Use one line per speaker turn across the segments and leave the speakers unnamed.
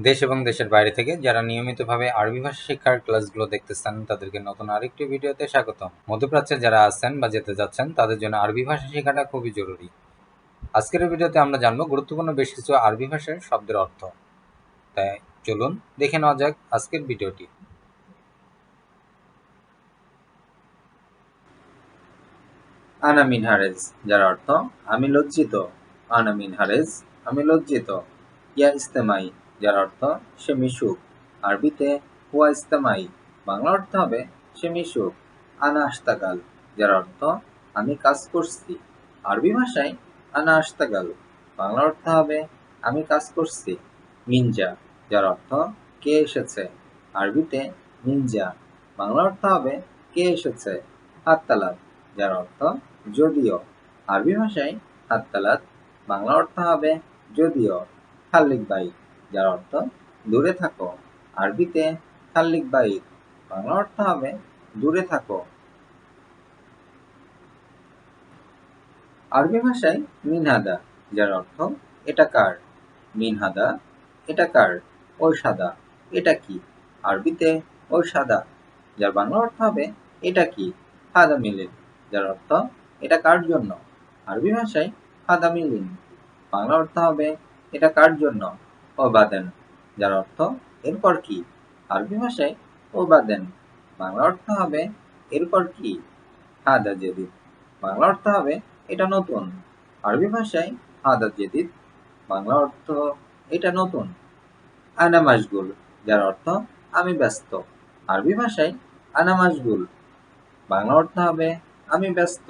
দেশ এবং দেশের বাইরে থেকে যারা নিয়মিতভাবে আরবি ভাষা শিক্ষার ক্লাসগুলো দেখতেছেন তাদেরকে নতুন আরেকটি ভিডিওতে স্বাগতম। মধ্যপ্রাচ্যে যারা আছেন বা যেতে যাচ্ছেন তাদের জন্য আরবি ভাষা শেখাটা খুবই জরুরি। আজকের এই ভিডিওতে আমরা জানবো গুরুত্বপূর্ণ বেশ কিছু আরবি ভাষার শব্দের অর্থ। তাই চলুন দেখে নেওয়া যাক আজকের ভিডিওটি। আনা মিনহারেজ, যার অর্থ আমি লজ্জিত। আনা মিনহারেজ, আমি লজ্জিত। ইয়া ইস্তেমাই, যার অর্থ সে মিশুক। আরবিতে হুয়া ইস্তেমাই, বাংলা অর্থ হবে সে মিশুক। আনা আশতাগাল, যার অর্থ আমি কাজ করছি। আরবি ভাষায় আনা আশতাগাল, বাংলা অর্থ হবে আমি কাজ করছি। মিনজা, যার অর্থ কে এসেছে। আরবিতে মিনজা, বাংলা অর্থ হবে কে এসেছে। হাত্তালাত, যার অর্থ যদিও। আরবি ভাষায় হাত্তালাত, বাংলা অর্থ হবে যদিও। খাল্লিক বাইত, যার অর্থ দূরে থাকো। আরবিতে খাল্লিক বাইত, বাংলা অর্থ হবে দূরে থাকো। আরবি ভাষায় মিনহাদা, যার অর্থ এটা কার। মিনহাদা, এটা কার। ওই সাদা, এটা কি। আরবিতে ওই সাদা, যার বাংলা অর্থ হবে এটা কি। হাদা মিলিন, যার অর্থ এটা কার জন্য। আরবি ভাষায় হাদা মিলিন, বাংলা অর্থ হবে এটা কার জন্য। ও বাদেন, যার অর্থ এরপর কি। আরবি ভাষায় ও বাদেন, বাংলা অর্থ হবে এরপর কি। হাদা জেদিদ, বাংলা অর্থ হবে এটা নতুন। আরবি ভাষায় হাদা জেদিদ, বাংলা অর্থ এটা নতুন। আনা মাশগুল, যার অর্থ আমি ব্যস্ত। আরবি ভাষায় আনা মাশগুল, বাংলা অর্থ হবে আমি ব্যস্ত।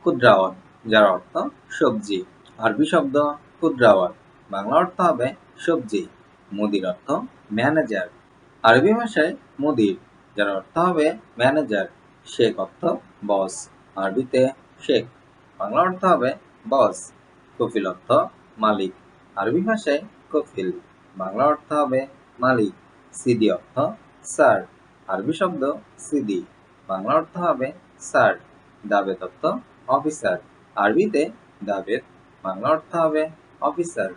ক্ষুদ্রাওয়াত, যার অর্থ সবজি। আরবি শব্দ ক্ষুদ্রাওয়াত, বাংলা অর্থ হবে সবজি। মুদির অর্থ ম্যানেজার। আরবি ভাষায় মুদির, যার অর্থ হবে ম্যানেজার। শেখ অর্থ বস। আরবিতে শেখ, বাংলা অর্থ হবে বস। কফিল অর্থ মালিক। আরবি ভাষায় কফিল, বাংলা অর্থ হবে মালিক। সিদি অর্থ স্যার। আরবি শব্দ সিদি, বাংলা অর্থ হবে স্যার। দাবেত অর্থ অফিসার। আরবিতে দাবেত, বাংলা অর্থ হবে অফিসার।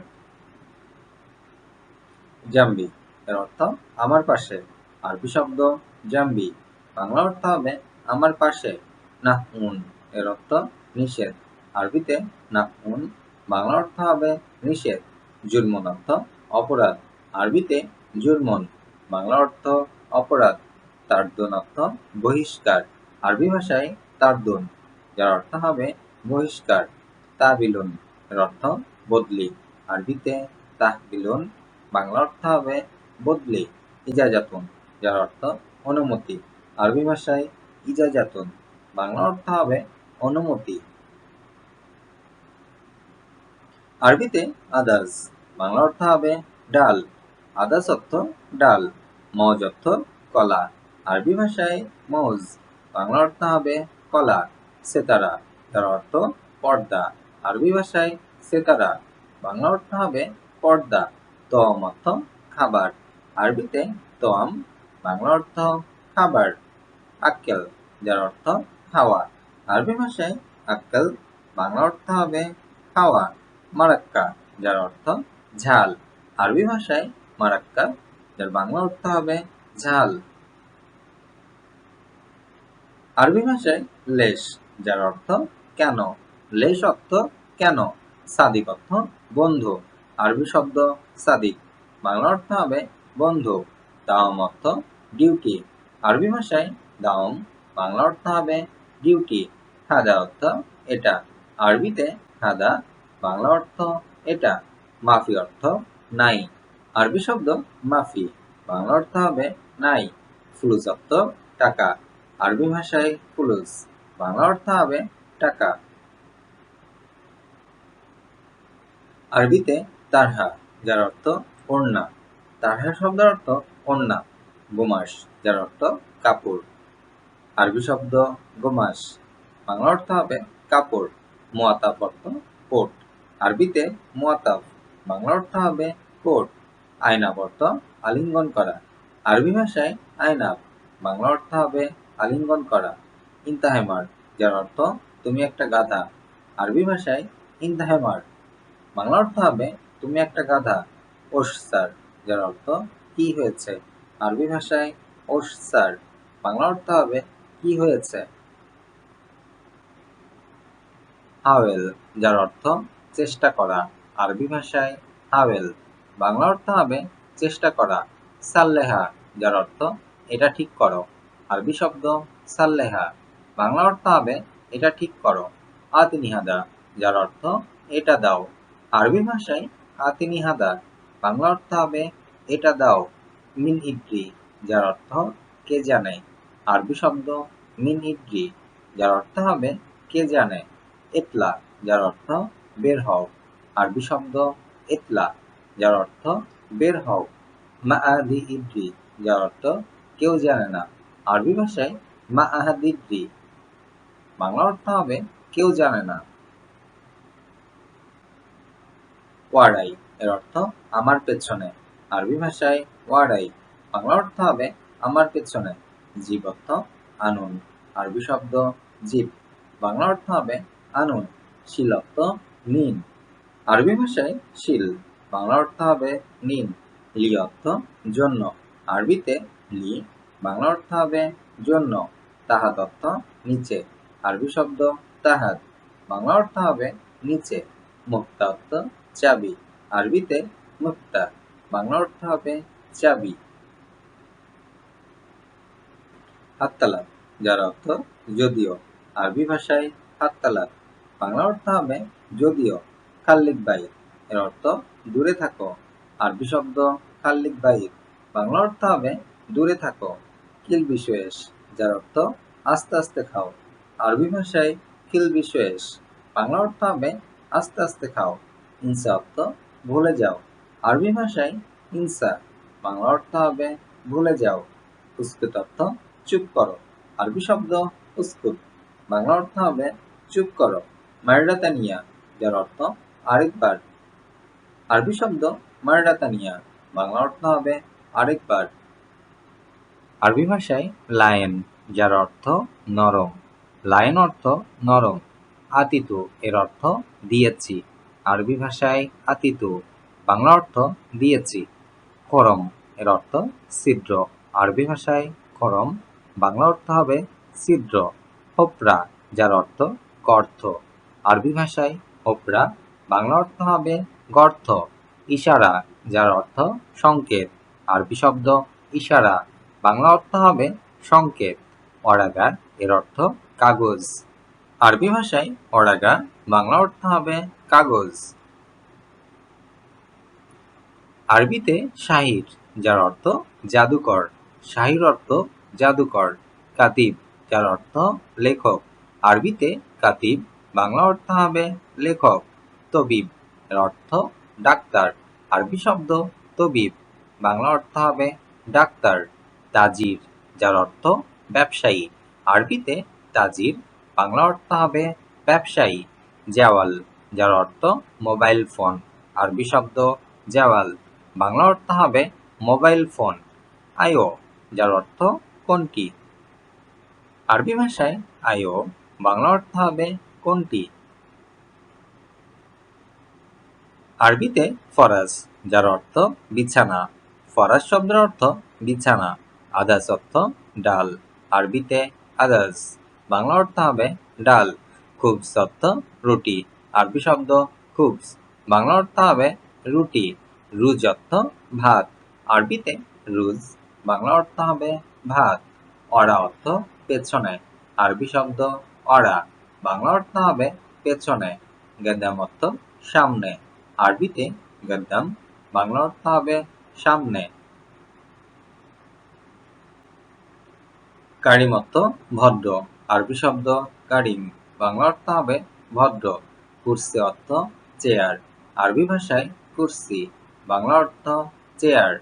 জাম্বি, এর অর্থ আমার পাশে। আরবি শব্দ জাম্বি, বাংলা অর্থ হবে আমার পাশে। নাহউন, এর অর্থ নিষেধ। আরবিতে নাহউন, বাংলা অর্থ হবে নিষেধ। জুলমুন অর্থ অপরাধ। আরবিতে জুলমুন, বাংলা অর্থ অপরাধ। তারদুন অর্থ বহিষ্কার। আরবি ভাষায় তারদুন, যার অর্থ হবে বহিষ্কার। তাহবিলুন, এর অর্থ বদলি। আরবিতে তাহবিলুন, বাংলা অর্থ হবে বদলি। ইজাজাতুন, যার অর্থ অনুমতি। আরবি ভাষায় ইজাজাতুন, বাংলা অর্থ হবে অনুমতি। আরবিতে আদাস, বাংলা অর্থ হবে ডাল। আদাস অর্থ ডাল। মৌজ অর্থ কলা। আরবি ভাষায় মৌজ, বাংলা অর্থ হবে কলা। সেতারা, যার অর্থ পর্দা। আরবি ভাষায় সেতারা, বাংলা অর্থ হবে পর্দা। তোয়াম অর্থ খাবার। আরবিতে তোয়াম, বাংলা অর্থ খাবার। আক্কেল, যার অর্থ খাওয়া। আরবি ভাষায় আক্কেল, বাংলা অর্থ হবে খাওয়া। মারাক্কা, যার অর্থ ঝাল। আরবি ভাষায় মারাক্কা, যার বাংলা অর্থ হবে ঝাল। আরবি ভাষায় লেশ, যার অর্থ কেন। লেশ অর্থ কেন। সাদিক অর্থ বন্ধু। আরবি শব্দ সাদিক, বাংলা অর্থ হবে বন্ধু। দাওম অর্থ ডিউটি। আরবি ভাষায় দাওম, বাংলা অর্থ হবে ডিউটি। হাদা অর্থ এটা। আরবিতে হাদা, বাংলা অর্থ এটা। মাফি অর্থ নাই। আরবি শব্দ মাফি, বাংলা অর্থ হবে নাই। ফুলুস অর্থ টাকা। আরবি ভাষায় ফুলুস, বাংলা অর্থ হবে টাকা। আরবিতে তারহা, যার অর্থ ওড়না। তারহা শব্দের অর্থ ওড়না। গোমাস, যার অর্থ কাপড়। আরবি শব্দ গোমাস, বাংলা অর্থ হবে কাপড়। মুয়াতাফ অর্থ কোট। আরবিতে মুয়াতাফ, বাংলা অর্থ হবে কোট। আইনাব অর্থ আলিঙ্গন করা। আরবি ভাষায় আইনাব, বাংলা অর্থ হবে আলিঙ্গন করা। ইন্তাহেমার, যার অর্থ তুমি একটা গাধা। আরবি ভাষায় ইন্তাহেমার, বাংলা অর্থ হবে তুমি একটা গাধা। ওস স্যার, যার অর্থ কি হয়েছে। আরবি ভাষায় ওস স্যার, বাংলা অর্থ হবে কি হয়েছে। হাওয়েল, যার অর্থ চেষ্টা করা। আরবি ভাষায় হাওয়েল, বাংলা অর্থ হবে চেষ্টা করা। সাল্লেহা, যার অর্থ এটা ঠিক করো। আরবি শব্দ সাল্লেহা, বাংলা অর্থ হবে এটা ঠিক করো। আতিনিহাদা, যার অর্থ এটা দাও। আরবি ভাষায় আতিনিহাদা, বাংলা অর্থ হবে এটা দাও। মিন ইদ্রি, যার অর্থ কে জানে। আরবি শব্দ মিন ইদ্রি, যার অর্থ হবে কে জানে। এতলা, যার অর্থ বের হও। আরবি শব্দ এতলা, যার অর্থ বের হও। মাআদি ইদ্রি, যার অর্থ কেউ জানে না। আরবি ভাষায় মাআহাদিদ্রি, বাংলা অর্থ হবে কেউ জানে না। ওয়ারাই, এর অর্থ আমার পেছনে। আরবি ভাষায় ওয়ারাই, বাংলা অর্থ হবে আমার পেছনে। জীব অর্থ আনুন। আরবি শব্দ জীব, বাংলা অর্থ হবে আনুন। শিল অর্থ নিন। আরবি ভাষায় শিল, বাংলা অর্থ হবে নিন। লি অর্থ জন্য। আরবিতে লি, বাংলা অর্থ হবে জন্য। তাহাত অর্থ নিচে। আরবি শব্দ তাহাত, বাংলা অর্থ হবে নিচে। মুক্তা অর্থ চাবি। আরবিতে মুক্তা, বাংলা অর্থ হবে চাবি। হাত্তালাত, যার অর্থ যদিও। আরবি ভাষায় হাত্তালাত, বাংলা অর্থ হবে যদিও। খাল্লিক বাইত, এর অর্থ দূরে থাকো। আরবি শব্দ খাল্লিক বাইত, বাংলা অর্থ হবে দূরে থাকো। কিল বিশেষ, যার অর্থ আস্তে আস্তে খাও। আরবি ভাষায় কিল বিশেষ, বাংলা অর্থ হবে আস্তে আস্তে খাও। ইনসা অর্থ ভুলে যাও। আরবি ভাষায় ইনসা, বাংলা অর্থ হবে ভুলে যাও। উস্কুত অর্থ চুপ করো। আরবি শব্দ উস্কুত, বাংলা অর্থ হবে চুপ করো। মাররাতানিয়া, যার অর্থ আরেকবার। আরবি শব্দ মাররাতানিয়া, বাংলা অর্থ হবে আরেকবার। আরবি ভাষায় লায়েন, যার অর্থ নরম। লায়েন অর্থ নরম। আতিতু, এর অর্থ দিয়েছি। আরবি ভাষায় আতিতু, বাংলা অর্থ দিয়েছি। খরম, এর অর্থ ছিদ্র। আরবি ভাষায় খরম, বাংলা অর্থ হবে ছিদ্র। হোপরা, যার অর্থ গর্ত। আরবি ভাষায় হোপরা, বাংলা অর্থ হবে গর্ত। ইশারা, যার অর্থ সংকেত। আরবি শব্দ ইশারা, বাংলা অর্থ হবে সংকেত। অরাগা, এর অর্থ কাগজ। আরবি ভাষায় অরাগা, বাংলা অর্থ হবে কাগজ। আরবিতে শাহির, যার অর্থ জাদুকর। শাহির অর্থ জাদুকর। কাতিব, যার অর্থ লেখক। আরবিতে কাতিব, বাংলা অর্থ হবে লেখক। তবিব, এর অর্থ ডাক্তার। আরবি শব্দ তবিব, বাংলা অর্থ হবে ডাক্তার। তাজির, যার অর্থ ব্যবসায়ী। আরবিতে তাজির, বাংলা অর্থ হবে ব্যবসায়ী। জাওয়াল, যার অর্থ মোবাইল ফোন। আরবি শব্দ জাওয়াল, বাংলা অর্থ হবে মোবাইল ফোন। আয়ো, যার অর্থ কোনটি। আরবি ভাষায় আয়ো, বাংলা অর্থ হবে কোনটি। আরবিতে ফরাজ, যার অর্থ বিছানা। ফরাজ শব্দের অর্থ বিছানা। আদাস অর্থ ডাল। আরবিতে আদাস, বাংলা অর্থ হবে ডাল। খুবস অর্থ রুটি। আরবি শব্দ খুবস, বাংলা অর্থ হবে রুটি। রুজ অর্থ ভাত। আরবিতে রুজ, বাংলা অর্থ হবে ভাত। অরা অর্থ পেছনে। আরবি শব্দ অরা, বাংলা অর্থ হবে পেছনে। গেদাম অর্থ সামনে। আরবিতে গদ্দাম, বাংলা অর্থ হবে সামনে। কারিম অর্থ ভদ্র। আরবি শব্দ কারিম, বাংলা অর্থ হবে ভদ্র। কুরসি অর্থ চেয়ার। আরবি ভাষায় কুরসি, বাংলা অর্থ চেয়ার।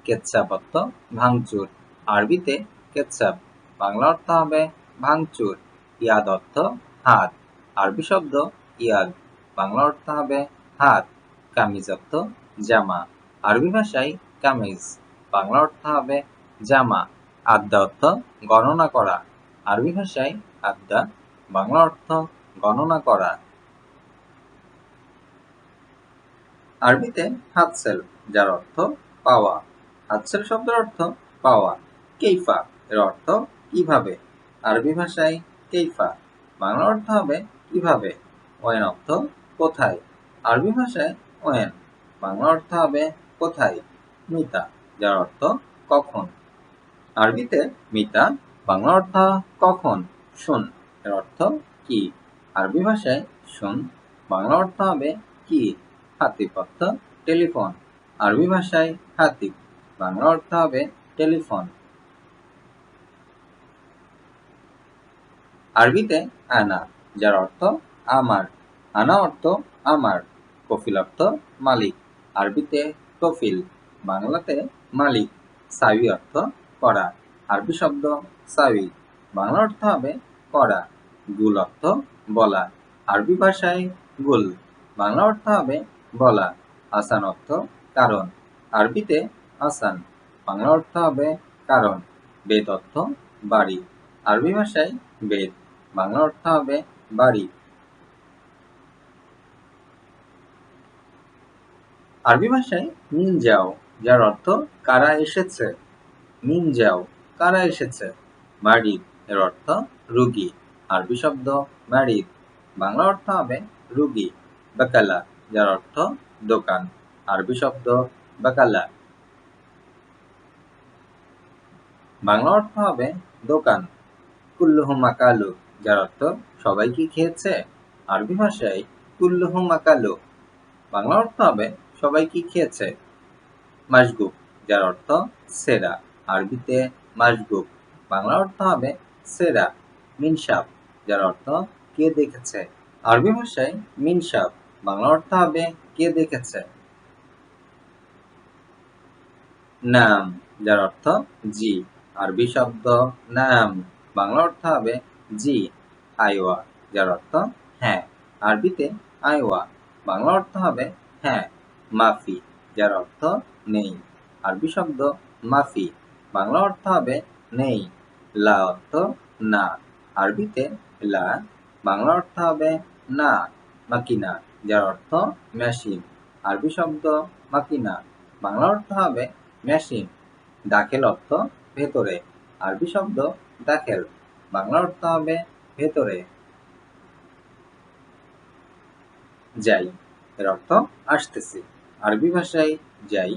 কেচ্ছাপ অর্থ ভাঙচুর। আরবিতে কেচ্ছাপ, বাংলা অর্থ হবে ভাঙচুর। ইয়াদ অর্থ হাত। আরবি শব্দ ইয়াদ, বাংলা অর্থ হবে হাত। কামিজ অর্থ জামা। আরবি ভাষায় কামিজ, বাংলা অর্থ হবে জামা। আদ্যা অর্থ গণনা করা। আরবি ভাষায় আদ্যা, বাংলা অর্থ গণনা করা। আরবিতে হাতসেল, যার অর্থ পাওয়া। হাতসেল শব্দের অর্থ পাওয়া। কেইফা এর অর্থ কিভাবে। আরবি ভাষায় কেইফা বাংলা অর্থ হবে কিভাবে। ওয়েন অর্থ কোথায়। আরবি ভাষায় ওয়েন বাংলা অর্থ হবে কোথায়। মিতা যার অর্থ কখন। আরবিতে মিতা বাংলা অর্থ কখন। শুন এর অর্থ কি। আরবি ভাষায় শুন বাংলা অর্থ হবে কি। হাতিব অর্থ টেলিফোন। আরবি ভাষায় হাতিব বাংলা অর্থ হবে টেলিফোন। আরবিতে আনা, যার অর্থ আমার। আনা অর্থ আমার। কফিল অর্থ মালিক। আরবিতে কফিল বাংলাতে মালিক। সাবি অর্থ করা। আরবি শব্দ সাবি বাংলা অর্থ হবে করা। গুল অর্থ বলা। আরবি ভাষায় গুল বাংলা অর্থ হবে বলা। আসান অর্থ কারণ। আরবিতে আসান বাংলা অর্থ হবে কারণ। বেত অর্থ বাড়ি। আরবি ভাষায় বেত বাংলা অর্থ হবে বাড়ি। আরবি ভাষায় মিন যাও, যার অর্থ কারা এসেছে। মিন যাও কারা এসেছে। মারিদ এর অর্থ রুগী। আরবি শব্দ মারিদ বাংলা অর্থ হবে রুগী। বাকালা যার অর্থ দোকান। আরবি শব্দ বাকালা বাংলা অর্থ হবে দোকান। কুল্লুহুম আকালু যার অর্থ সবাই কি খেয়েছে। আরবি ভাষায় কুল্লুহুম আকালু বাংলা অর্থ হবে সবাই কি খেয়েছে। মাশগুব যার অর্থ সেরা। আরবিতে মাশগুব বাংলা অর্থ হবে সেরা। মিনসাব যার অর্থ কে দেখেছে। আরবি ভাষায় মিনসাব বাংলা অর্থ হবে কে দেখেছে। নাম যার অর্থ জি। আরবি শব্দ নাম বাংলা অর্থ হবে জি। আইওয়া যার অর্থ হ্যাঁ। আরবিতে আইওয়া বাংলা অর্থ হবে হ্যাঁ। মাফি যার অর্থ নেই। আরবি শব্দ মাফি বাংলা অর্থ হবে নেই। লা অর্থ না। আরবিতে লা বাংলা অর্থ হবে না। মাকিনা যার অর্থ মেশিন। আরবি শব্দ মাকিনা বাংলা অর্থ হবে মেশিন। দাখেল অর্থ ভেতরে। আরবি শব্দ দাখেল বাংলা অর্থ হবে ভেতরে। যাই এর অর্থ আসতেছি। আরবি ভাষায় যাই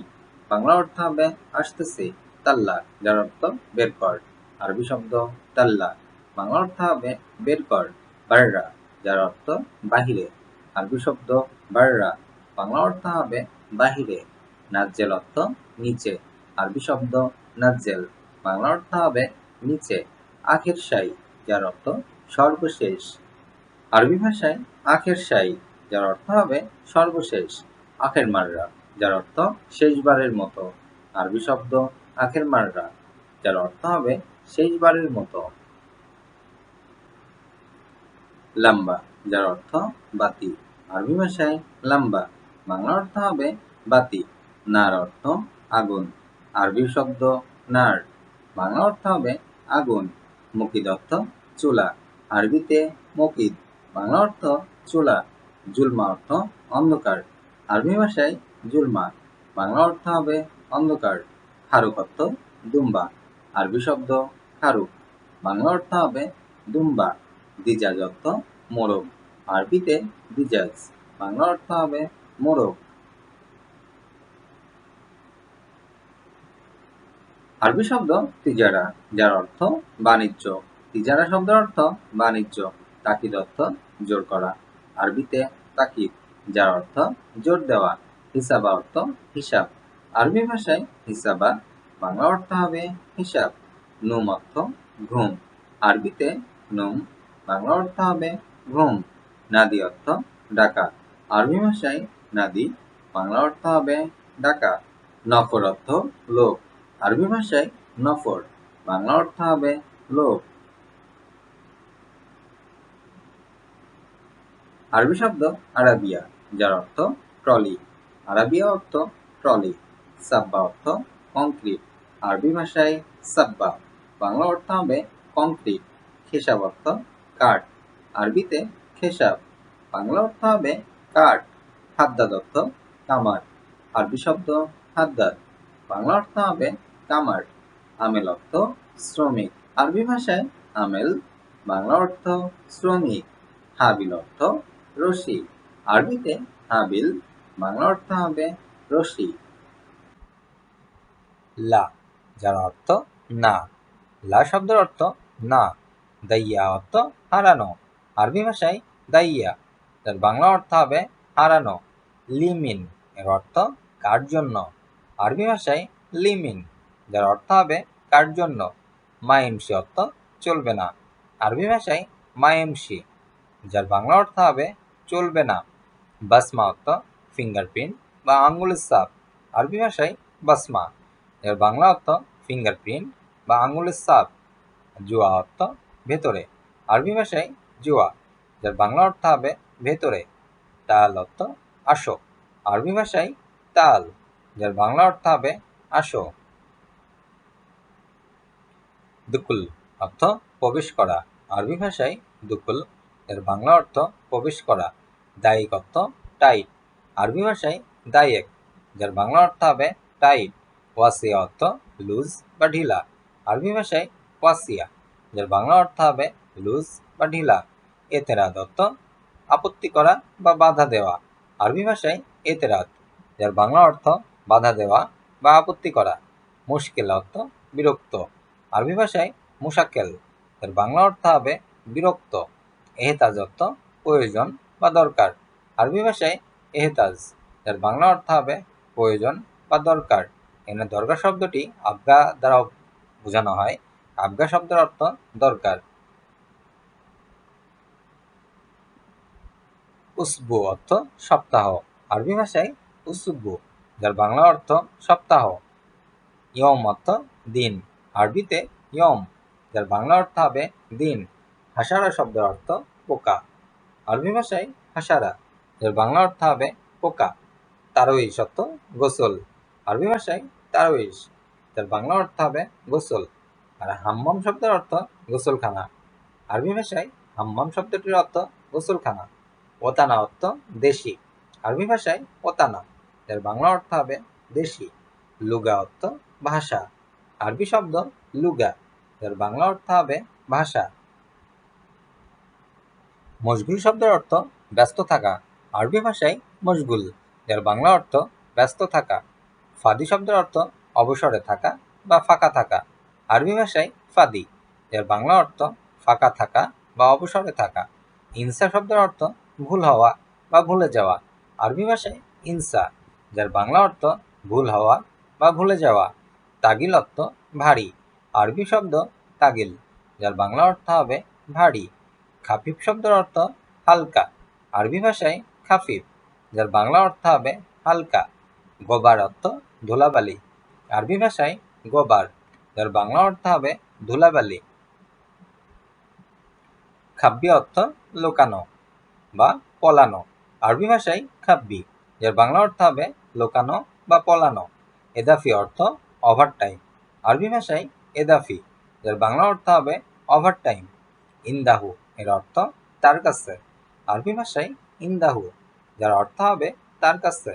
বাংলা অর্থ হবে আসতেছি। তাল্লা যার অর্থ বের কর। আরবি শব্দ তাল্লা বাংলা অর্থ হবে বের কর। বাররা যার অর্থ বাহিরে। আরবি শব্দ বাররা বাংলা অর্থ হবে বাহিরে। নাজ্জেল অর্থ নিচে। আরবি শব্দ নাজ্জেল বাংলা অর্থ হবে নিচে। আখের শাই যার অর্থ সর্বশেষ। আরবি ভাষায় আখের শাই যার অর্থ হবে সর্বশেষ। আখের মাররা যার অর্থ শেষবারের মতো। আরবি শব্দ আখের মাররা যার অর্থ হবে শেষবারের মতো। লাম্বা যার অর্থ বাতি। আরবি ভাষায় লাম্বা বাংলা অর্থ হবে বাতি। নার অর্থ আগুন। আরবি শব্দ নার বাংলা অর্থ হবে আগুন। মুকিদ অর্থ চুলা। আরবিতে মুকিদ বাংলা অর্থ চুলা। জুলমা অর্থ অন্ধকার। আরবি ভাষায় জুলমা বাংলা অর্থ হবে অন্ধকার। খারুক অর্থ দুম্বা। আরবি শব্দ খারুক বাংলা অর্থ হবে দুম্বা। দিজাজ অর্থ মোরগ। আরবিতে দিজাজ বাংলা অর্থ হবে মোরগ। আরবি শব্দ তিজারা যার অর্থ বাণিজ্য। তিজারা শব্দের অর্থ বাণিজ্য। তাকিদ অর্থ জোর করা। আরবিতে তাকিদ যার অর্থ জোর দেওয়া। হিসাবা অর্থ হিসাব। আরবি ভাষায় হিসাবা বাংলা অর্থ হবে হিসাব। নুম অর্থ ঘুম। আরবিতে নুম বাংলা অর্থ হবে ঘুম। নাদি অর্থ ডাকা। আরবি ভাষায় নাদি বাংলা অর্থ হবে ডাকা। নফর অর্থ লোক। আরবি ভাষায় নফর বাংলা অর্থ হবে লোক। আরবি শব্দ আরাবিয়া যার অর্থ ট্রলি। আরাবিয়া অর্থ ট্রলি। সাব্বা অর্থ কংক্রিট। আরবি ভাষায় সাব্বা বাংলা অর্থ হবে কংক্রিট। খেসাব অর্থ কাঠ। আরবিতে খেসাব বাংলা অর্থ হবে কাঠ। হাদ্দাদ অর্থ কামার। আরবি শব্দ হাদ্দাদ, বাংলা অর্থ হবে কামার। আমেল অর্থ শ্রমিক, আরবি ভাষায় আমেল, বাংলা অর্থ শ্রমিক। হাবিল অর্থ রশি, আরবিতে হাবিল, বাংলা অর্থ হবে রশি। লা, যার অর্থ না। লা শব্দের অর্থ না। দাইয়া অর্থ হারানো, আরবি ভাষায় দাইয়া, যার বাংলা অর্থ হবে হারানো। লিমিন এর অর্থ কার জন্য, আরবি ভাষায় লিমিন, যার অর্থ হবে কার জন্য। মাইমসি অর্থ চলবে না, আরবি ভাষায় মাইমসি, যার বাংলা অর্থ হবে চলবে না। বাসমা অর্থ ফিঙ্গারপ্রিন্ট বা আঙ্গুলের ছাপ, আরবি ভাষায় বাসমা, এর বাংলা অর্থ ফিঙ্গারপ্রিন্ট বা আঙ্গুলের ছাপ। জুয়া অর্থ ভেতরে, আরবি ভাষায় জুয়া, যার বাংলা অর্থ হবে ভেতরে। তাল অর্থ আসো, আরবি ভাষায় তাল, যার বাংলা অর্থ হবে আসো। দুকুল অর্থ প্রবেশ করা, আরবি ভাষায় দুকুল, এর বাংলা অর্থ প্রবেশ করা। দায়িক অর্থ টাইট, আরবি ভাষায় দায়েক, যার বাংলা অর্থ হবে টাইট। ওয়াসিয়া অর্থ লুজ বা ঢিলা, আরবি ভাষায় ওয়াসিয়া, যার বাংলা অর্থ হবে লুজ বা ঢিলা। এতেরাদ অর্থ আপত্তি করা বা বাধা দেওয়া, আরবি ভাষায় এতেরাদ, যার বাংলা অর্থ বাধা দেওয়া বা আপত্তি করা। মুশকিল অর্থ বিরক্ত, আরবি ভাষায় মুশাক্কেল, এর বাংলা অর্থ হবে বিরক্ত। এহতাজ অর্থ প্রয়োজন বা দরকার, আরবি ভাষায় এহতাজ, এর বাংলা অর্থ হবে প্রয়োজন বা দরকার। এখানে দরকার শব্দটি আবগা দ্বারা বোঝানো হয়, আবগা শব্দের অর্থ দরকার। উসবু অর্থ সপ্তাহ, আরবি ভাষায় উসবু, যার বাংলা অর্থ সপ্তাহ। ইয়ম অর্থ দিন, আরবিতে ইয়ম, যার বাংলা অর্থ হবে দিন। হাসারা শব্দের অর্থ পোকা, আরবি ভাষায় হাসারা, যার বাংলা অর্থ হবে পোকা। তারওইশ অর্থ গোসল, আরবি ভাষায় তারওইশ, যার বাংলা অর্থ হবে গোসল। আর হাম্মাম শব্দের অর্থ গোসলখানা, আরবি ভাষায় হাম্মাম শব্দটির অর্থ গোসলখানা। ওতানা অর্থ দেশি, আরবি ভাষায় ওতানা, যার বাংলা অর্থ হবে দেশি। লুগা অর্থ ভাষা, আরবি শব্দ লুগা, যার বাংলা অর্থ হবে ভাষা। মশগুল শব্দের অর্থ ব্যস্ত থাকা, আরবি ভাষায় মশগুল, যার বাংলা অর্থ ব্যস্ত থাকা। ফাদি শব্দের অর্থ অবসরে থাকা বা ফাঁকা থাকা, আরবি ভাষায় ফাদি, যার বাংলা অর্থ ফাঁকা থাকা বা অবসরে থাকা। ইনসা শব্দের অর্থ ভুল হওয়া বা ভুলে যাওয়া, আরবি ভাষায় ইনসা, যার বাংলা অর্থ ভুল হওয়া বা ভুলে যাওয়া। তাগিল অর্থ ভারী, আরবি শব্দ তাগিল, যার বাংলা অর্থ হবে ভারী। খাফিফ শব্দের অর্থ হালকা, আরবি ভাষায় খাফিফ, যার বাংলা অর্থ হবে হালকা। গোবার অর্থ ধুলাবালি, আরবি ভাষায় গোবার, যার বাংলা অর্থ হবে ধুলাবালি। খাব্বি অর্থ লোকানো বা পলানো, আরবি ভাষায় খাব্বি, যার বাংলা অর্থ হবে লোকানো বা পলানো। এদাফি অর্থ ওভারটাইম, আরবি ভাষায় এদাফি, যার বাংলা অর্থ হবে ওভারটাইম। ইন্দাহু এর অর্থ তার কাছে, আরবি ভাষায় ইন্দাহু, যার অর্থ হবে তার কাছে।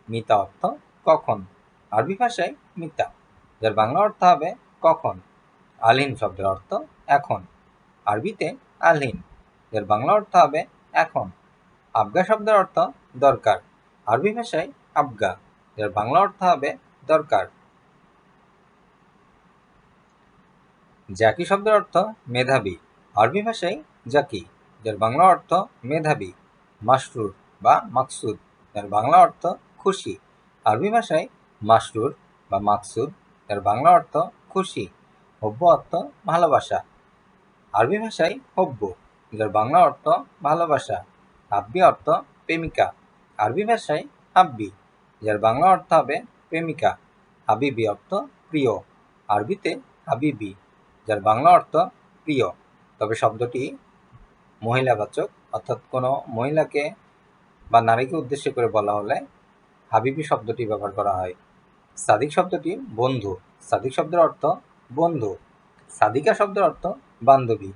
মিতা অর্থ কখন, আরবি ভাষায় মিতা, যার বাংলা অর্থ হবে কখন। আলিন শব্দের অর্থ এখন, আরবিতে আলহিন, যার বাংলা অর্থ হবে এখন। আবগা শব্দের অর্থ দরকার, আরবি ভাষায় আবগা, যার বাংলা অর্থ হবে দরকার। জাকি শব্দের অর্থ মেধাবী, আরবি ভাষায় জাকি, যার বাংলা অর্থ মেধাবী। মাসরুর বা মাকসুদ, যার বাংলা অর্থ খুশি, আরবি ভাষায় মাসরুর বা মাকসুদ, যার বাংলা অর্থ খুশি। হব্য অর্থ ভালোবাসা, আরবি ভাষায় হব্য, যার বাংলা অর্থ ভালোবাসা। হাব্বি অর্থ প্রেমিকা, আরবি ভাষায় হাব্বি, যার বাংলা অর্থ হবে প্রেমিকা। হাবিবি অর্থ প্রিয়, আরবিতে হাবিবি, যার বাংলা অর্থ প্রিয়। তবে শব্দটি মহিলাবাচক, অর্থাৎ কোনো মহিলাকে বা নারীকে উদ্দেশ্য করে বলা হলে হাবিবি শব্দটি ব্যবহার করা হয়। সাদিক শব্দটি বন্ধু, সাদিক শব্দের অর্থ বন্ধু। সাদিকা শব্দের অর্থ বান্ধবী।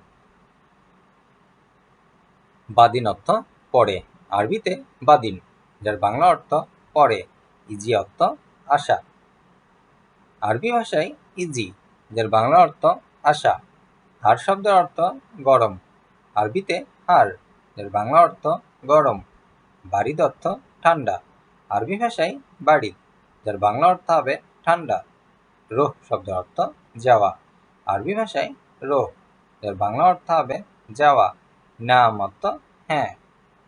বাদিন অর্থ পরে, আরবিতে বাদিন, যার বাংলা অর্থ পরে। ইজি অর্থ আশা। আরবি ভাষায় ইজি যার বাংলা অর্থ আশা। হার শব্দের অর্থ গরম। আরবিতে হার যার বাংলা অর্থ গরম। বারিদ অর্থ ঠান্ডা। আরবি ভাষায় বাড়ি যার বাংলা অর্থ হবে ঠান্ডা। রোহ শব্দের অর্থ যাওয়া। আরবি ভাষায় রোহ যার বাংলা অর্থ হবে যাওয়া। নাম অর্থ হ্যাঁ।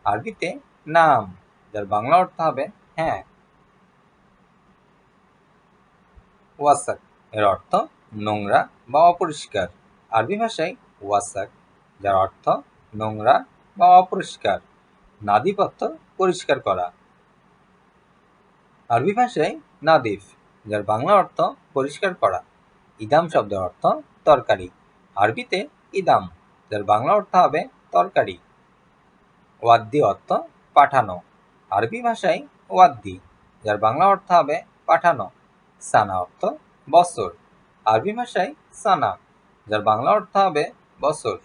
আরবিতে নাম যার বাংলা অর্থ হবে হ্যাঁ। ওয়াসাক এর অর্থ নোংরা বা অপরিষ্কার। আরবি ভাষায় ওয়াসাক যার অর্থ নোংরা বা অপরিষ্কার। নাদিফ অর্থ পরিষ্কার করা। আরবি ভাষায় নাদিফ যার বাংলা অর্থ পরিষ্কার করা। ইদাম শব্দের অর্থ তরকারি। আরবিতে ইদাম যার বাংলা অর্থ হবে তরকারি। ওয়াদ্দি অর্থ পাঠানো। আরবি ভাষায় ওয়াদ্দি যার বাংলা অর্থ হবে পাঠানো। সানা অর্থ বছর। আরবি ভাষায় সানা যার বাংলা অর্থ হবে বছর।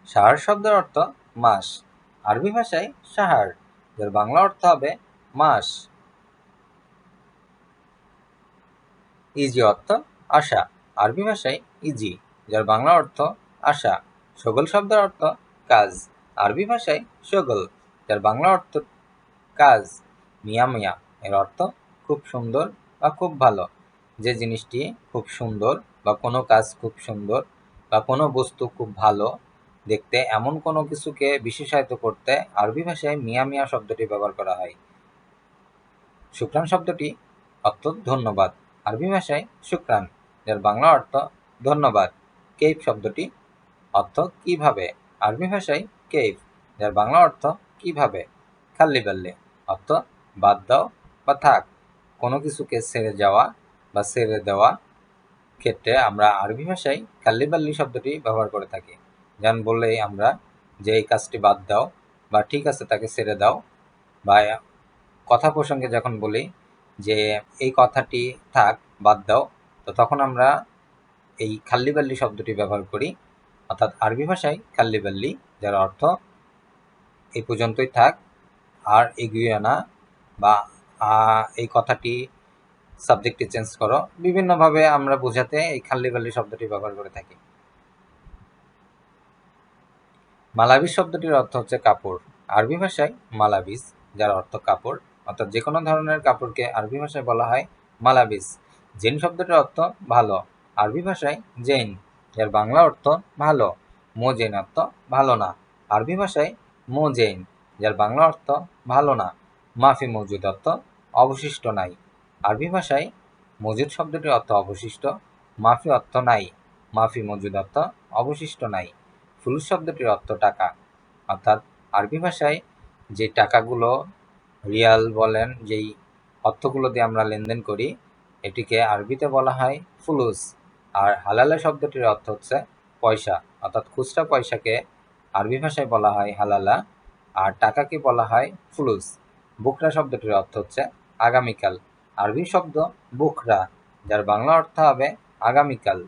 শাহর শব্দের অর্থ মাস। আরবি ভাষায় শাহর যার বাংলা অর্থ হবে মাস। ইজি অর্থ আশা। আরবি ভাষায় ইজি যার বাংলা অর্থ আশা। শগল শব্দের অর্থ কাজ। আরবি ভাষায় শগল যার বাংলা অর্থ কাজ। মিয়া মিয়া এর অর্থ খুব সুন্দর বা খুব ভালো। যে জিনিসটি খুব সুন্দর বা কোনো কাজ খুব সুন্দর বা কোনো বস্তু খুব ভালো দেখতে, এমন কোনো কিছুকে বিশেষায়িত করতে আরবি ভাষায় মিয়া মিয়া শব্দটি ব্যবহার করা হয়। শুকরান শব্দটি অর্থ ধন্যবাদ। আরবি ভাষায় শুকরান যার বাংলা অর্থ ধন্যবাদ। কেইফ শব্দটি অর্থ কিভাবে। আরবি ভাষায় কেইফ যার বাংলা অর্থ কিভাবে। খাল্লি বাল্লি অর্থ বাদ দাও বা থাক। কোনো কিছুকে ছেড়ে যাওয়া বা ছেড়ে দেওয়া ক্ষেত্রে আমরা আরবি ভাষায় খাল্লি বাল্লি শব্দটি ব্যবহার করে থাকি। যেমন বললেই আমরা যে এই কাজটি বাদ দাও বা ঠিক আছে তাকে ছেড়ে দাও, বা কথা প্রসঙ্গে যখন বলি যে এই কথাটি থাক বাদ দাও, তো তখন আমরা এই খাল্লি বাল্লি শব্দটি ব্যবহার করি। অর্থাৎ আরবি ভাষায় খাল্লি বাল্লি যার অর্থ এই পর্যন্তই থাক, আর এগিয়ে না, বা এই কথাটি সাবজেক্টটি চেঞ্জ করো। বিভিন্নভাবে আমরা বোঝাতে এই খাল্লি বাল্লি শব্দটি ব্যবহার করে থাকি। মালাবিস শব্দটির অর্থ হচ্ছে কাপড়। আরবি ভাষায় মালাবিস যার অর্থ কাপড়। অর্থাৎ যে কোনো ধরনের কাপড়কে আরবি ভাষায় বলা হয় মালাবিস। জেন শব্দটির অর্থ ভালো। আরবি ভাষায় জেন যার বাংলা অর্থ ভালো। মোজেন অর্থ ভালো না। আরবি ভাষায় মোজেন যার বাংলা অর্থ ভালো না। মাফি মজুদ অর্থ অবশিষ্ট নাই। আরবি ভাষায় মজুদ শব্দটির অর্থ অবশিষ্ট। মাফি অর্থ নাই। মাফি মজুদ অর্থ অবশিষ্ট নাই। ফুলুস শব্দটির অর্থ টাকা। অর্থাৎ আরবি ভাষায় যে টাকাগুলো, রিয়াল বলেন, যেই অর্থগুলো দিয়ে আমরা লেনদেন করি, এটিকে আরবিতে বলা হয় ফুলুস। আর হালালা শব্দটির অর্থ হচ্ছে পয়সা। অর্থাৎ খুচরা পয়সাকে আরবি ভাষায় বলা হয় হালালা, আর টাকাকে বলা হয় ফুলুস। বুকরা শব্দটির অর্থ হচ্ছে আগামীকাল। আরবি শব্দ বুকরা যার বাংলা অর্থ হবে আগামীকাল।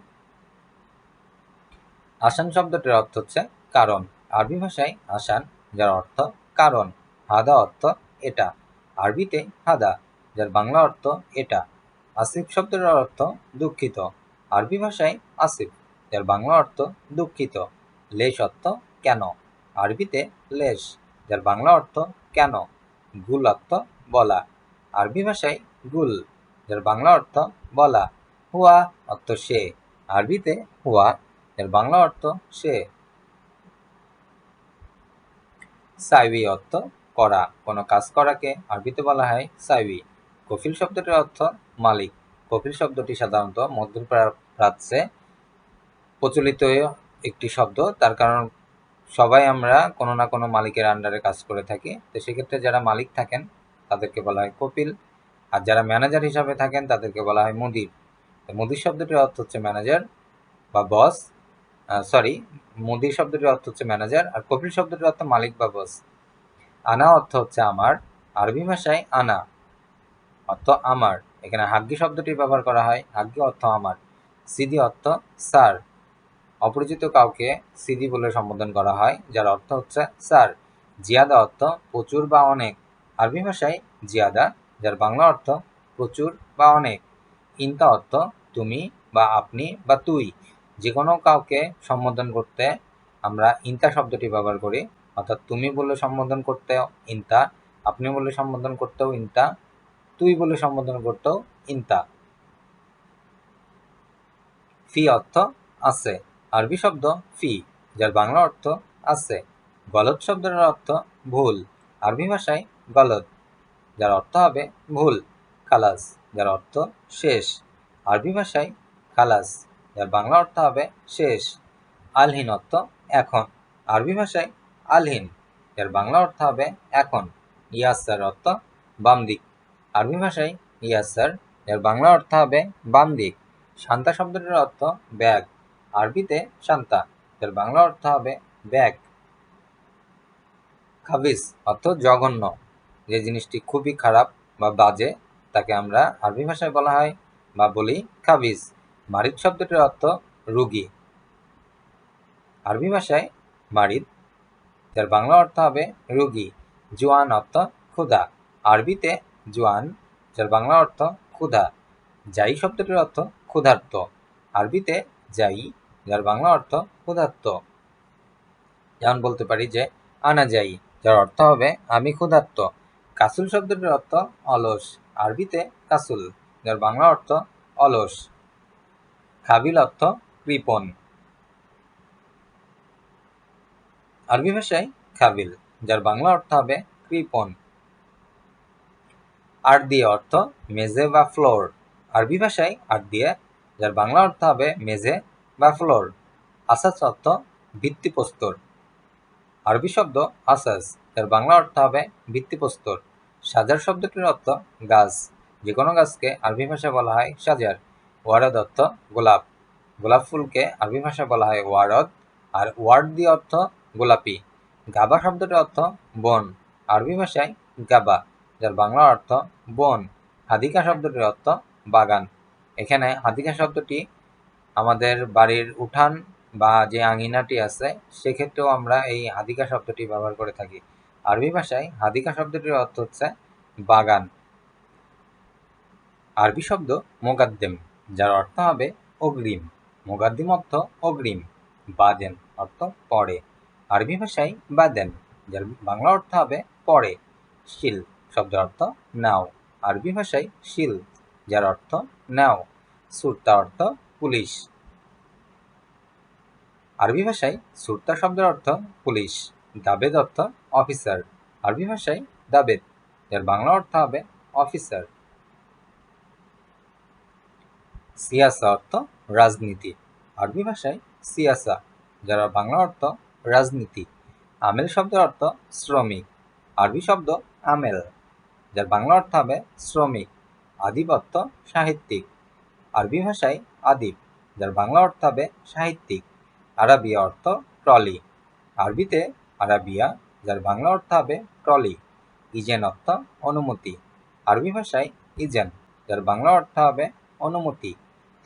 আসান শব্দটির অর্থ হচ্ছে কারণ। আরবি ভাষায় আসান যার অর্থ কারণ। হাদা অর্থ এটা। আরবিতে হাদা যার বাংলা অর্থ এটা। আসিফ শব্দের অর্থ দুঃখিত। আরবি ভাষায় আসিফ যার বাংলা অর্থ দুঃখিত। লেশ অর্থ কেন। আরবিতে লেশ যার বাংলা অর্থ কেন। গুল অর্থ বলা। আরবি ভাষায় গুল যার বাংলা অর্থ বলা। হুয়া অর্থ সে। আরবিতে হুয়া এর বাংলা অর্থ সে। সাইবি অর্থ করা। কোনো কাজ করাকে আরবিতে বলা হয় সাইবি। কফিল শব্দটির অর্থ মালিক। কফিল শব্দটি সাধারণত মধ্যপ্রাচ্যে প্রচলিত একটি শব্দ, তার কারণ সবাই আমরা কোনো না কোনো মালিকের আন্ডারে কাজ করে থাকি। তো সেক্ষেত্রে যারা মালিক থাকেন তাদেরকে বলা হয় কফিল, আর যারা ম্যানেজার হিসাবে থাকেন তাদেরকে বলা হয় মুদির। মুদির শব্দটির অর্থ হচ্ছে ম্যানেজার বা বস। মুদির শব্দটির অর্থ হচ্ছে ম্যানেজার, আর কফিল শব্দটির অর্থ মালিক বা বস। আনা অর্থ হচ্ছে আমার। আরবি ভাষায় আনা অর্থ আমার। এখানে হাগ্গি শব্দটি ব্যবহার করা হয়। হাগ্গি অর্থ আমার। সিদি অর্থ স্যার। অপরিচিত কাউকে সিদি বলে সম্বোধন করা হয়, যার অর্থ হচ্ছে স্যার। জিয়াদা অর্থ প্রচুর বা অনেক। আরবি ভাষায় জিয়াদা, যার বাংলা অর্থ প্রচুর বা অনেক। ইনতা অর্থ তুমি বা আপনি বা তুই। যে কোনো কাউকে সম্বোধন করতে আমরা ইনতা শব্দটি ব্যবহার করি, অর্থাৎ তুমি বলে সম্বোধন করতেও ইনতা, আপনি বলে সম্বোধন করতেও ইনতা, তুই বলে সম্বোধন করতেও ইনতা। ফি অর্থ আছে। আরবি শব্দ ফি, যার বাংলা অর্থ আছে। গলত শব্দের অর্থ ভুল। আরবি ভাষায় গলত, যার অর্থ হবে ভুল। খালাস, যার অর্থ শেষ। আরবি ভাষায় খালাস, যার বাংলা অর্থ হবে শেষ। আলহিন অর্থ এখন। আরবি ভাষায় আলহিন, যার বাংলা অর্থ হবে এখন। ইয়াসার অর্থ বাম দিক। আরবি ভাষায় ইয়াসার, যার বাংলা অর্থ হবে বাম দিক। শান্তা শব্দটির অর্থ ব্যাগ। আরবিতে শান্তা, যার বাংলা অর্থ হবে ব্যাগ। খাবিস অর্থ জঘন্য। যে জিনিসটি খুবই খারাপ বা বাজে তাকে আমরা আরবি ভাষায় বলা হয় বা বলি খাবিস। মারিদ শব্দটির অর্থ রুগী। আরবি ভাষায় মারিদ, যার বাংলা অর্থ হবে রুগী। জোয়ান অর্থ ক্ষুধা। আরবিতে জোয়ান, যার বাংলা অর্থ ক্ষুধা। জাই শব্দটির অর্থ ক্ষুধার্ত। আরবিতে জাই, যার বাংলা অর্থ ক্ষুধার্ত। যেমন বলতে পারি যে আনা যাই, যার অর্থ হবে আমি ক্ষুধার্ত। কাসুল শব্দটির অর্থ অলস। আরবিতে কাসুল, যার বাংলা অর্থ অলস। খাবিল অর্থ কৃপণ। আরবি ভাষায় খাবিল, যার বাংলা অর্থ হবে কৃপণ। আরদিয়া অর্থ মেঝে বা ফ্লোর। আরবি ভাষায় আরদিয়া, যার বাংলা অর্থ হবে মেঝে বা ফ্লোর। আসাস অর্থ ভিত্তিপ্রস্তর। আরবি শব্দ আসাস, যার বাংলা অর্থ হবে ভিত্তিপ্রস্তর। সাজার শব্দটির অর্থ গাছ। যে কোনো গাছকে আরবি ভাষায় বলা হয় সাজার। ওয়ারদ অর্থ গোলাপ। গোলাপ ফুলকে আরবি ভাষায় বলা হয় ওয়ারদ, আর ওয়ার্ড দিয়ে অর্থ গোলাপি। গাবা শব্দটির অর্থ বন। আরবি ভাষায় গাবা, যার বাংলা অর্থ বন। হাদিকা শব্দটির অর্থ বাগান। এখানে হাদিকা শব্দটি আমাদের বাড়ির উঠান বা যে আঙিনাটি আছে সেক্ষেত্রেও আমরা এই হাদিকা শব্দটি ব্যবহার করে থাকি। আরবি ভাষায় হাদিকা শব্দটির অর্থ হচ্ছে বাগান। আরবি শব্দ মোকাদ্দেম, যার অর্থ হবে অগ্রিম। মোকাদ্দিম অর্থ অগ্রিম। বাদেন অর্থ পরে। আরবি ভাষায় বাদেন, যার বাংলা অর্থ হবে পরে। শিল শব্দের অর্থ নাও। আরবি ভাষায় শিল, যার অর্থ নাও। সুরতা অর্থ পুলিশ। আরবি ভাষায় সুরতা শব্দের অর্থ পুলিশ। দাবেদ অর্থ অফিসার। আরবি ভাষায় দাবেদ, যার বাংলা অর্থ হবে অফিসার। সিয়াসা অর্থ রাজনীতি। আরবি ভাষায় সিয়াসা, যার বাংলা অর্থ রাজনীতি। আমেল শব্দের অর্থ শ্রমিক। আরবি শব্দ আমেল, যার বাংলা অর্থ হবে শ্রমিক। আদিব অর্থ সাহিত্যিক। আরবি ভাষায় আদিব, যার বাংলা অর্থ হবে সাহিত্যিক। আরাবিয়া অর্থ ট্রলি। আরবিতে আরাবিয়া, যার বাংলা অর্থ হবে ট্রলি। ইজেন অর্থ অনুমতি। আরবি ভাষায় ইজেন, যার বাংলা অর্থ হবে অনুমতি।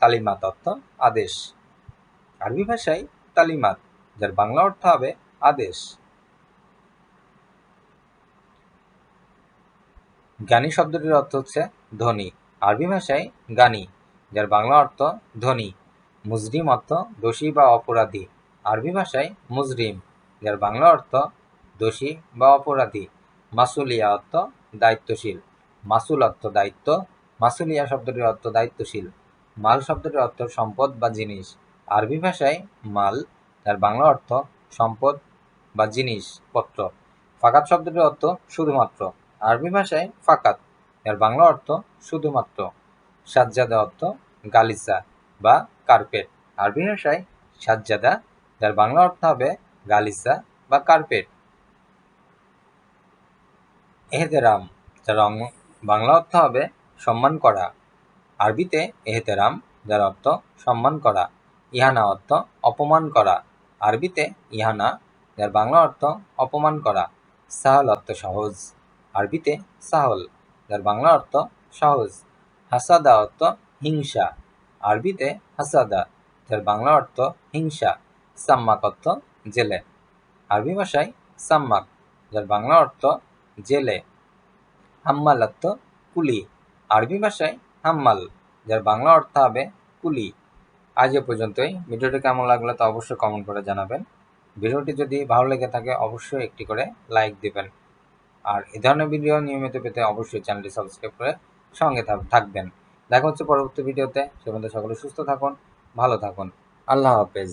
তালিমাত অর্থ আদেশ। আরবি ভাষায় তালিমাত, যার বাংলা অর্থ হবে আদেশ। জ্ঞানী শব্দটির অর্থ হচ্ছে ধনী। আরবি ভাষায় গানি, যার বাংলা অর্থ ধনী। মুজরিম অর্থ দোষী বা অপরাধী। আরবি ভাষায় মুজরিম, যার বাংলা অর্থ দোষী বা অপরাধী। মাসুলিয়া অর্থ দায়িত্বশীল। মাসুল অর্থ দায়িত্ব। মাসুলিয়া শব্দটির অর্থ দায়িত্বশীল। মাল শব্দটির অর্থ সম্পদ বা জিনিস। আরবি ভাষায় মাল, যার বাংলা অর্থ সম্পদ বা জিনিসপত্র। ফাকাত শব্দটির অর্থ শুধুমাত্র। আরবি ভাষায় ফাকাত, এর বাংলা অর্থ শুধুমাত্র। সাজ্জাদা অর্থ গালিচা বা কার্পেট। আরবি ভাষায় সাজ্জাদা, যার বাংলা অর্থ হবে গালিচা বা কার্পেট। এহতেরাম, যার বাংলা অর্থ হবে সম্মান করা। আরবিতে এহতেরাম, যার অর্থ সম্মান করা। ইহানা অর্থ অপমান করা। আরবিতে ইহানা, যার বাংলা অর্থ অপমান করা। সাহল অর্থ সহজ। আরবিতে সাহল, যার বাংলা অর্থ সহজ। হাসাদা অর্থ হিংসা। আরবিতে হাসাদা, যার বাংলা অর্থ হিংসা। সাম্মাক অর্থ জেলে। আরবি ভাষায় সাম্মাক, যার বাংলা অর্থ জেলে। হাম্মালাত্ত কুলি, আরবি ভাষায় হাম্মাল, যার বাংলা অর্থ হবে কুলি। আজ এ পর্যন্তই। ভিডিওটি কেমন লাগলো তা অবশ্যই কমেন্ট করে জানাবেন। ভিডিওটি যদি ভালো লেগে থাকে অবশ্যই একটি করে লাইক দিবেন। আর এ ধরনের ভিডিও নিয়মিত পেতে অবশ্যই চ্যানেলটি সাবস্ক্রাইব করে সঙ্গে থাকবেন। দেখা হচ্ছে পরবর্তী ভিডিওতে। সে পর্যন্ত সকলে সুস্থ থাকুন, ভালো থাকুন। আল্লাহ হাফেজ।